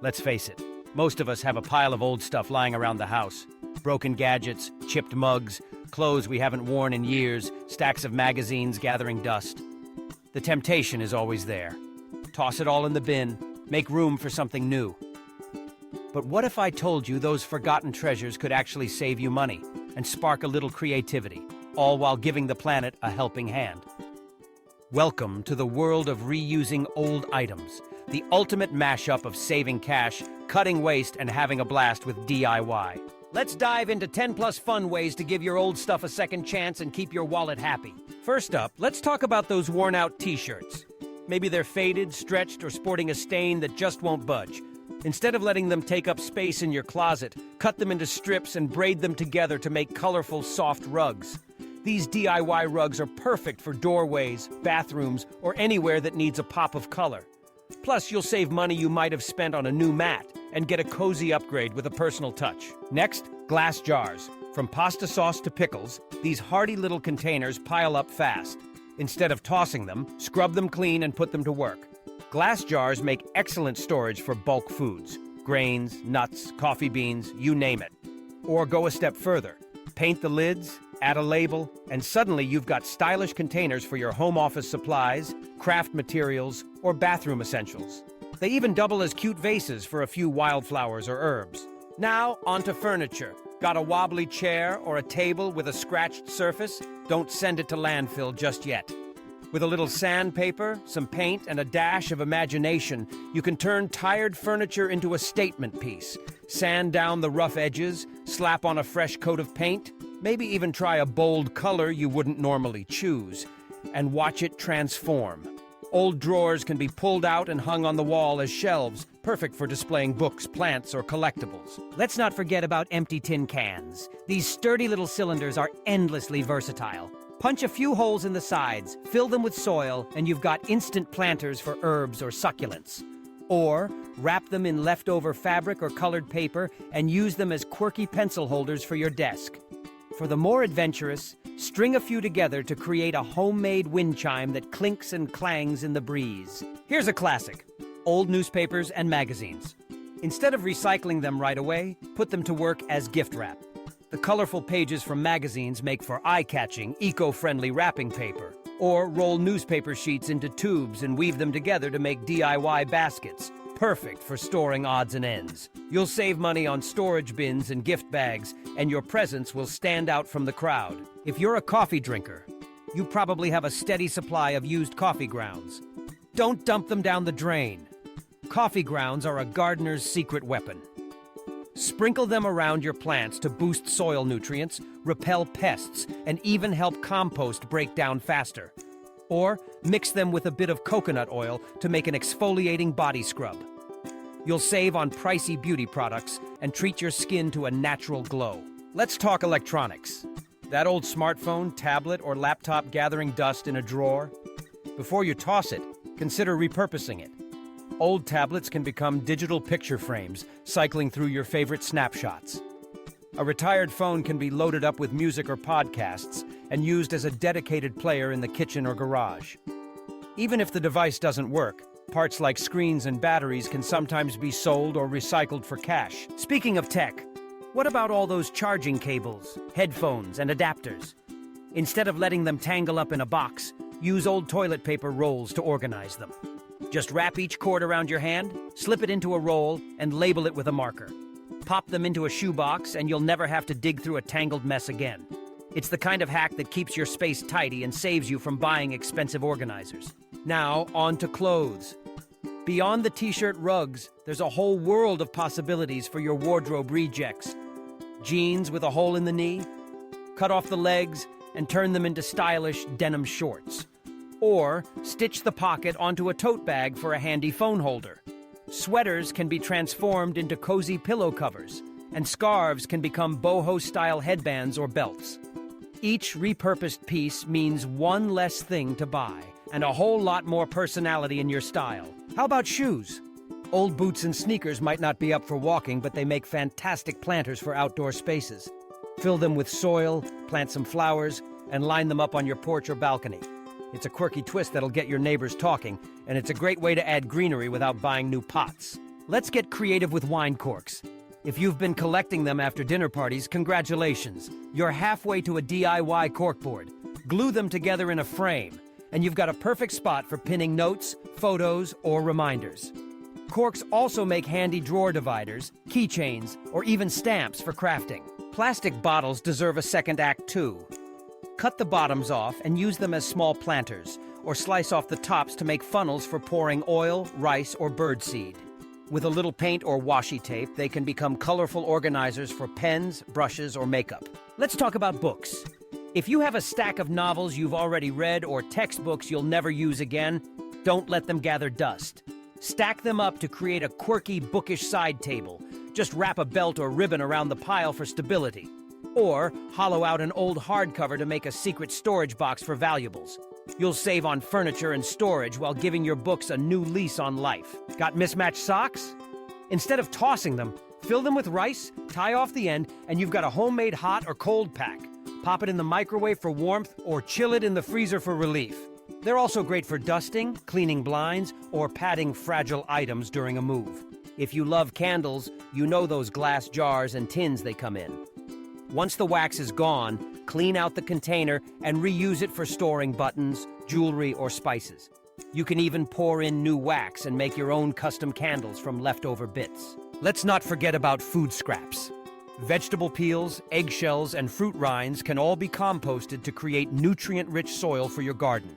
Let's face it, most of us have a pile of old stuff lying around the house. Broken gadgets, chipped mugs, clothes we haven't worn in years, stacks of magazines gathering dust. The temptation is always there. Toss it all in the bin, make room for something new. But what if I told you those forgotten treasures could actually save you money and spark a little creativity, all while giving the planet a helping hand? Welcome to the world of reusing old items, the ultimate mashup of saving cash, cutting waste, and having a blast with DIY. Let's dive into 10+ fun ways to give your old stuff a second chance and keep your wallet happy. First up, let's talk about those worn-out t-shirts. Maybe they're faded, stretched, or sporting a stain that just won't budge. Instead of letting them take up space in your closet, cut them into strips and braid them together to make colorful, soft rugs. These DIY rugs are perfect for doorways, bathrooms, or anywhere that needs a pop of color. Plus, you'll save money you might have spent on a new mat and get a cozy upgrade with a personal touch. Next, glass jars. From pasta sauce to pickles, these hardy little containers pile up fast. Instead of tossing them, scrub them clean and put them to work. Glass jars make excellent storage for bulk foods, grains, nuts, coffee beans, you name it. Or go a step further. Paint the lids, add a label, and suddenly you've got stylish containers for your home office supplies, craft materials, or bathroom essentials. They even double as cute vases for a few wildflowers or herbs. Now, onto furniture. Got a wobbly chair or a table with a scratched surface? Don't send it to landfill just yet. With a little sandpaper, some paint, and a dash of imagination, you can turn tired furniture into a statement piece. Sand down the rough edges, slap on a fresh coat of paint, maybe even try a bold color you wouldn't normally choose, and watch it transform. Old drawers can be pulled out and hung on the wall as shelves, perfect for displaying books, plants, or collectibles. Let's not forget about empty tin cans. These sturdy little cylinders are endlessly versatile. Punch a few holes in the sides, fill them with soil, and you've got instant planters for herbs or succulents. Or wrap them in leftover fabric or colored paper and use them as quirky pencil holders for your desk. For the more adventurous, string a few together to create a homemade wind chime that clinks and clangs in the breeze. Here's a classic: old newspapers and magazines. Instead of recycling them right away, put them to work as gift wrap. The colorful pages from magazines make for eye-catching, eco-friendly wrapping paper. Or roll newspaper sheets into tubes and weave them together to make DIY baskets. Perfect for storing odds and ends. You'll save money on storage bins and gift bags, and your presence will stand out from the crowd. If you're a coffee drinker, you probably have a steady supply of used coffee grounds. Don't dump them down the drain. Coffee grounds are a gardener's secret weapon. Sprinkle them around your plants to boost soil nutrients, repel pests, and even help compost break down faster. Or mix them with a bit of coconut oil to make an exfoliating body scrub. You'll save on pricey beauty products and treat your skin to a natural glow. Let's talk electronics. That old smartphone, tablet, or laptop gathering dust in a drawer? Before you toss it, consider repurposing it. Old tablets can become digital picture frames, cycling through your favorite snapshots. A retired phone can be loaded up with music or podcasts and used as a dedicated player in the kitchen or garage. Even if the device doesn't work, parts like screens and batteries can sometimes be sold or recycled for cash. Speaking of tech, what about all those charging cables, headphones, and adapters? Instead of letting them tangle up in a box, use old toilet paper rolls to organize them. Just wrap each cord around your hand, slip it into a roll, and label it with a marker. Pop them into a shoebox, and you'll never have to dig through a tangled mess again. It's the kind of hack that keeps your space tidy and saves you from buying expensive organizers. Now, on to clothes. Beyond the t-shirt rugs, there's a whole world of possibilities for your wardrobe rejects. Jeans with a hole in the knee? Cut off the legs and turn them into stylish denim shorts. Or stitch the pocket onto a tote bag for a handy phone holder. Sweaters can be transformed into cozy pillow covers, and scarves can become boho-style headbands or belts. Each repurposed piece means one less thing to buy, and a whole lot more personality in your style. How about shoes? Old boots and sneakers might not be up for walking, but they make fantastic planters for outdoor spaces. Fill them with soil, plant some flowers, and line them up on your porch or balcony. It's a quirky twist that'll get your neighbors talking, and it's a great way to add greenery without buying new pots. Let's get creative with wine corks. If you've been collecting them after dinner parties, congratulations. You're halfway to a DIY corkboard. Glue them together in a frame, and you've got a perfect spot for pinning notes, photos, or reminders. Corks also make handy drawer dividers, keychains, or even stamps for crafting. Plastic bottles deserve a second act too. Cut the bottoms off and use them as small planters, or slice off the tops to make funnels for pouring oil, rice, or birdseed. With a little paint or washi tape, they can become colorful organizers for pens, brushes, or makeup. Let's talk about books. If you have a stack of novels you've already read or textbooks you'll never use again, don't let them gather dust. Stack them up to create a quirky, bookish side table. Just wrap a belt or ribbon around the pile for stability. Or hollow out an old hardcover to make a secret storage box for valuables. You'll save on furniture and storage while giving your books a new lease on life. Got mismatched socks? Instead of tossing them, fill them with rice, tie off the end, and you've got a homemade hot or cold pack. Pop it in the microwave for warmth or chill it in the freezer for relief. They're also great for dusting, cleaning blinds, or patting fragile items during a move. If you love candles, you know those glass jars and tins they come in. Once the wax is gone, clean out the container and reuse it for storing buttons, jewelry, or spices. You can even pour in new wax and make your own custom candles from leftover bits. Let's not forget about food scraps. Vegetable peels, eggshells, and fruit rinds can all be composted to create nutrient-rich soil for your garden.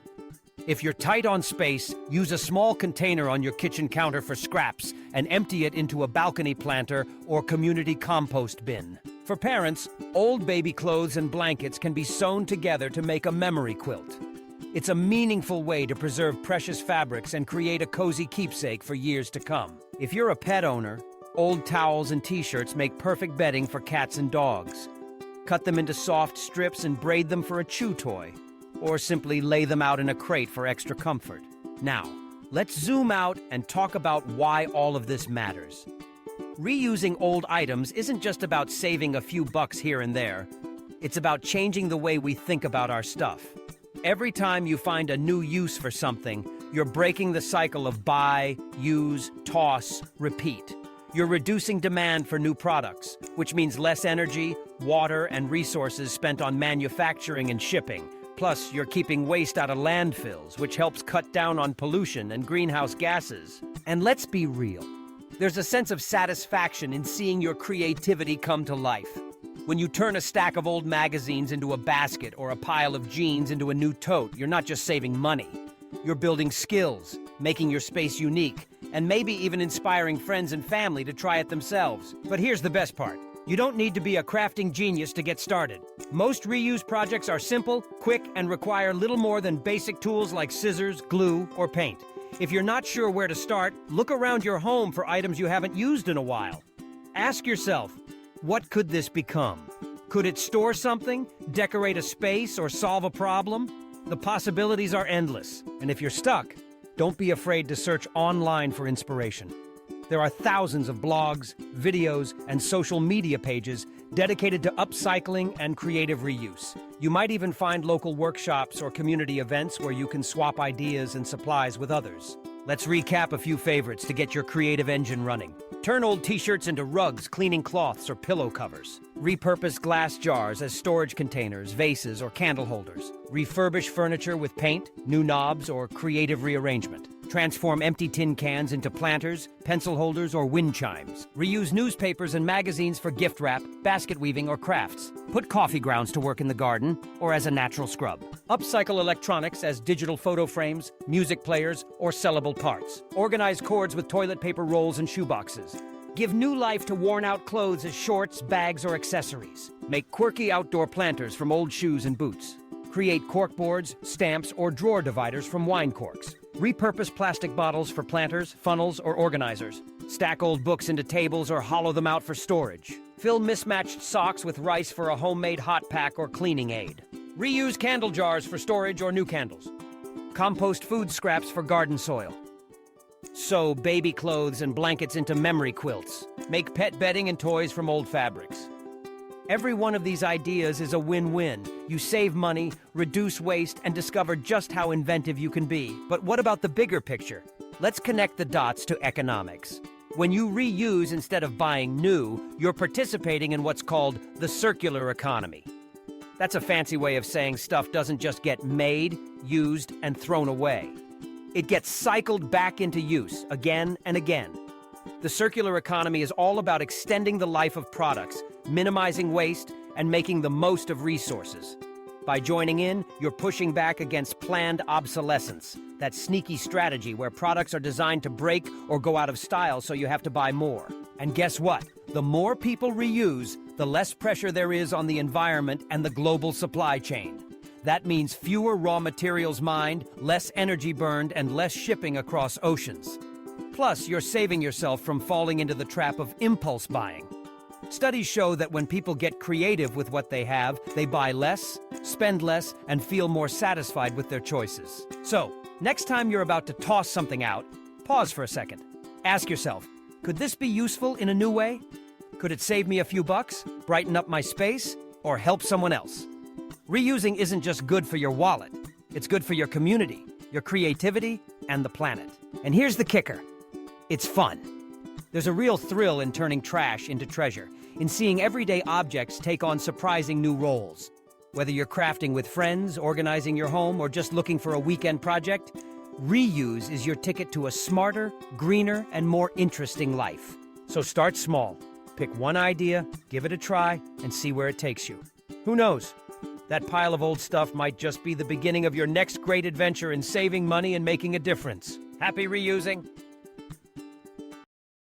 If you're tight on space, use a small container on your kitchen counter for scraps and empty it into a balcony planter or community compost bin. For parents, old baby clothes and blankets can be sewn together to make a memory quilt. It's a meaningful way to preserve precious fabrics and create a cozy keepsake for years to come. If you're a pet owner, old towels and t-shirts make perfect bedding for cats and dogs. Cut them into soft strips and braid them for a chew toy, or simply lay them out in a crate for extra comfort. Now, let's zoom out and talk about why all of this matters. Reusing old items isn't just about saving a few bucks here and there. It's about changing the way we think about our stuff. Every time you find a new use for something, you're breaking the cycle of buy, use, toss, repeat. You're reducing demand for new products, which means less energy, water, and resources spent on manufacturing and shipping. Plus, you're keeping waste out of landfills, which helps cut down on pollution and greenhouse gases. And let's be real. There's a sense of satisfaction in seeing your creativity come to life. When you turn a stack of old magazines into a basket or a pile of jeans into a new tote, you're not just saving money. You're building skills, making your space unique, and maybe even inspiring friends and family to try it themselves. But here's the best part. You don't need to be a crafting genius to get started. Most reuse projects are simple, quick, and require little more than basic tools like scissors, glue, or paint. If you're not sure where to start, look around your home for items you haven't used in a while. Ask yourself, what could this become? Could it store something, decorate a space, or solve a problem? The possibilities are endless, and if you're stuck, don't be afraid to search online for inspiration. There are thousands of blogs, videos, and social media pages dedicated to upcycling and creative reuse. You might even find local workshops or community events where you can swap ideas and supplies with others. Let's recap a few favorites to get your creative engine running. Turn old t-shirts into rugs, cleaning cloths, or pillow covers. Repurpose glass jars as storage containers, vases, or candle holders. Refurbish furniture with paint, new knobs, or creative rearrangement. Transform empty tin cans into planters, pencil holders, or wind chimes. Reuse newspapers and magazines for gift wrap, basket weaving, or crafts. Put coffee grounds to work in the garden or as a natural scrub. Upcycle electronics as digital photo frames, music players, or sellable parts. Organize cords with toilet paper rolls and shoeboxes. Give new life to worn-out clothes as shorts, bags, or accessories. Make quirky outdoor planters from old shoes and boots. Create corkboards, stamps, or drawer dividers from wine corks. Repurpose plastic bottles for planters, funnels, or organizers. Stack old books into tables or hollow them out for storage. Fill mismatched socks with rice for a homemade hot pack or cleaning aid. Reuse candle jars for storage or new candles. Compost food scraps for garden soil. Sew baby clothes and blankets into memory quilts. Make pet bedding and toys from old fabrics. Every one of these ideas is a win-win. You save money, reduce waste, and discover just how inventive you can be. But what about the bigger picture? Let's connect the dots to economics. When you reuse instead of buying new, you're participating in what's called the circular economy. That's a fancy way of saying stuff doesn't just get made, used, and thrown away. It gets cycled back into use again and again. The circular economy is all about extending the life of products, minimizing waste, and making the most of resources. By joining in, you're pushing back against planned obsolescence, that sneaky strategy where products are designed to break or go out of style so you have to buy more. And guess what? The more people reuse, the less pressure there is on the environment and the global supply chain. That means fewer raw materials mined, less energy burned, and less shipping across oceans. Plus, you're saving yourself from falling into the trap of impulse buying. Studies show that when people get creative with what they have, they buy less, spend less, and feel more satisfied with their choices. So, next time you're about to toss something out, pause for a second. Ask yourself, could this be useful in a new way? Could it save me a few bucks, brighten up my space, or help someone else? Reusing isn't just good for your wallet. It's good for your community, your creativity, and the planet. And here's the kicker. It's fun. There's a real thrill in turning trash into treasure, in seeing everyday objects take on surprising new roles. Whether you're crafting with friends, organizing your home, or just looking for a weekend project, reuse is your ticket to a smarter, greener, and more interesting life. So start small. Pick one idea, give it a try, and see where it takes you. Who knows? That pile of old stuff might just be the beginning of your next great adventure in saving money and making a difference. Happy reusing!